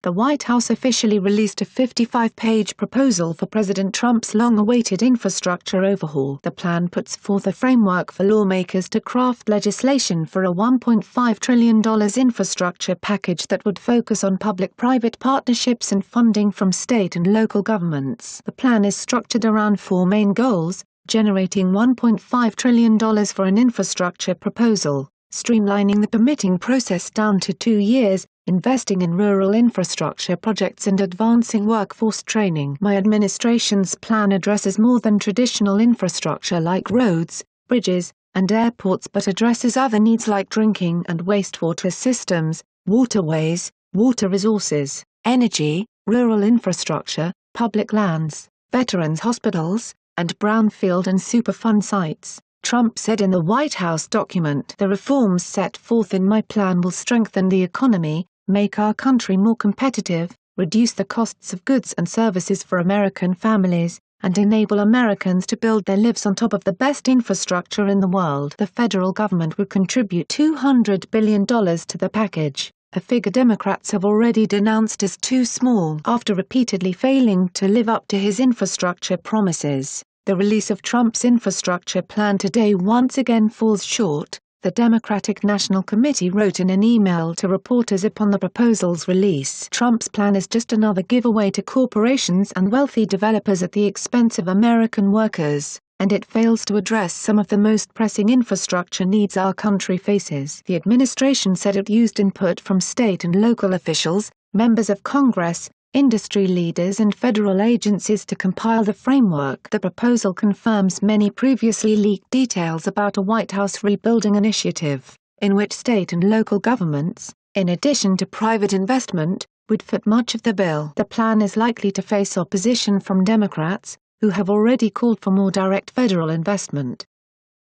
the White House officially released a 55-page proposal for President Trump's long-awaited infrastructure overhaul. The plan puts forth a framework for lawmakers to craft legislation for a $1.5 trillion infrastructure package that would focus on public-private partnerships and funding from state and local governments. The plan is structured around four main goals: generating $1.5 trillion for an infrastructure proposal, streamlining the permitting process down to 2 years, investing in rural infrastructure projects and advancing workforce training. My administration's plan addresses more than traditional infrastructure like roads, bridges, and airports, but addresses other needs like drinking and wastewater systems, waterways, water resources, energy, rural infrastructure, public lands, veterans hospitals, and brownfield and Superfund sites. Trump said in the White House document, "The reforms set forth in my plan will strengthen the economy, make our country more competitive, reduce the costs of goods and services for American families, and enable Americans to build their lives on top of the best infrastructure in the world." The federal government would contribute $200 billion to the package, a figure Democrats have already denounced as too small. After repeatedly failing to live up to his infrastructure promises, the release of Trump's infrastructure plan today once again falls short, the Democratic National Committee wrote in an email to reporters upon the proposal's release. Trump's plan is just another giveaway to corporations and wealthy developers at the expense of American workers, and it fails to address some of the most pressing infrastructure needs our country faces. The administration said it used input from state and local officials, members of Congress, industry leaders and federal agencies to compile the framework. The proposal confirms many previously leaked details about a White House rebuilding initiative, in which state and local governments, in addition to private investment, would foot much of the bill. The plan is likely to face opposition from Democrats, who have already called for more direct federal investment.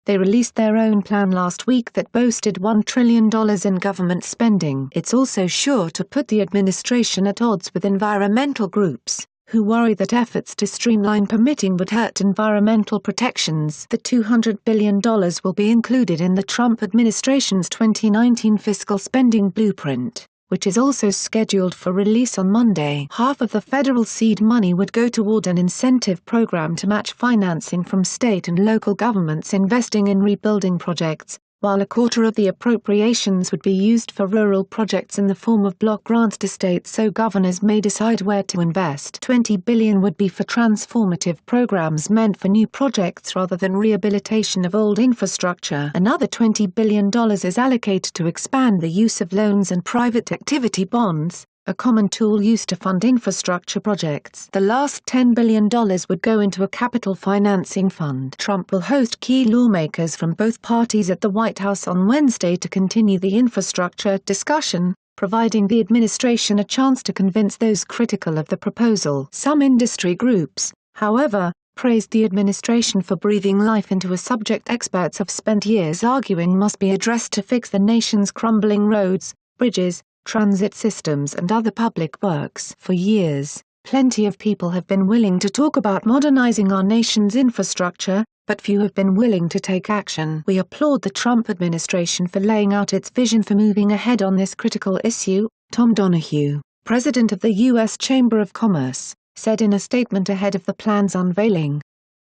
They released their own plan last week that boasted $1 trillion in government spending. It's also sure to put the administration at odds with environmental groups, who worry that efforts to streamline permitting would hurt environmental protections. The $200 billion will be included in the Trump administration's 2019 fiscal spending blueprint, which is also scheduled for release on Monday. Half of the federal seed money would go toward an incentive program to match financing from state and local governments investing in rebuilding projects, while a quarter of the appropriations would be used for rural projects in the form of block grants to states so governors may decide where to invest. $20 billion would be for transformative programs meant for new projects rather than rehabilitation of old infrastructure. Another $20 billion is allocated to expand the use of loans and private activity bonds, a common tool used to fund infrastructure projects. The last $10 billion would go into a capital financing fund. Trump will host key lawmakers from both parties at the White House on Wednesday to continue the infrastructure discussion, providing the administration a chance to convince those critical of the proposal. Some industry groups, however, praised the administration for breathing life into a subject experts have spent years arguing must be addressed to fix the nation's crumbling roads, bridges, transit systems and other public works. For years, plenty of people have been willing to talk about modernizing our nation's infrastructure, but few have been willing to take action. We applaud the Trump administration for laying out its vision for moving ahead on this critical issue, Tom Donahue, president of the U.S. Chamber of Commerce, said in a statement ahead of the plan's unveiling.